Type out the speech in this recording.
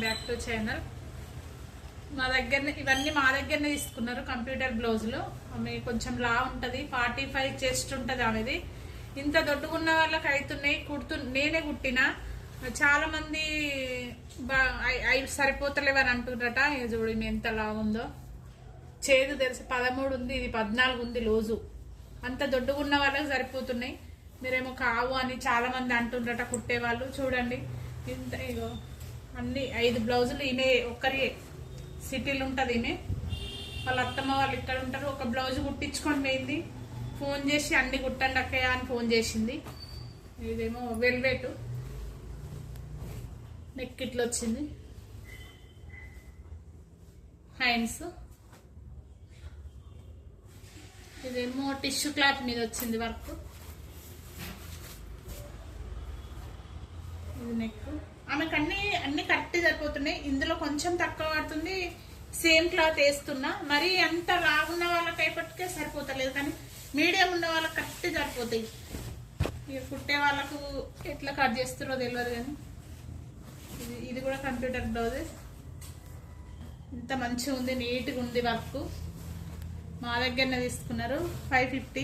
Back to channel. మా దగ్గర ఇవన్నీ మా దగ్గరనే తీసుకున్నారు కంప్యూటర్ బ్లౌజులు. ఆమె కొంచెం లా ఉంటుంది, 45 చెస్ట్ ఉంటుంది ఆమెది. ఇంత దొడ్డుకున్న వాళ్ళకి అవుతున్నాయి, నేనే కుట్టినా. చాలా మంది అవి సరిపోతలేవని అంటున్నారట. ఇది చూడు ఎంత లా ఉందో, చేదు తెలిసి 13 ఉంది, ఇది 14 ఉంది లోజు. అంత దొడ్డుకున్న వాళ్ళకి సరిపోతున్నాయి. మీరేమో కావు అని చాలా మంది అంటుండ్రట కుట్టేవాళ్ళు. చూడండి ఇంత ఇగో అన్ని 5 బ్లౌజులు ఈమె ఒక్కరి సిటీలు ఉంటుంది. ఈమె వాళ్ళ అత్తమ్మ వాళ్ళు ఇక్కడ ఉంటారు. ఒక బ్లౌజ్ కుట్టించుకొని పోయింది, ఫోన్ చేసి అన్ని కుట్టండి అక్కయ్య అని ఫోన్ చేసింది. ఇదేమో వెల్వెట్ నెక్ ఇట్లా వచ్చింది, హ్యాండ్స్. ఇదేమో టిష్యూ క్లాత్ మీద వచ్చింది వర్క్. ఇది నెక్. ఆమెకు అన్ని కరెక్ట్ సరిపోతున్నాయి. ఇందులో కొంచెం తక్కువ పడుతుంది, సేమ్ క్లాత్ వేస్తున్నా. మరి అంత లాగున్న వాళ్ళకి అయిపటికే సరిపోతలేదు, కానీ మీడియం ఉన్న వాళ్ళకి కరెక్ట్ సరిపోతాయి. ఇక కుట్టే వాళ్ళకు ఎట్లా కట్ చేస్తారో తెలియదు. కానీ ఇది కూడా కంప్యూటర్ బ్లౌజ్. ఇంత మంచిగా ఉంది, నీట్గా ఉంది వర్క్. మా దగ్గరనే తీసుకున్నారు 550.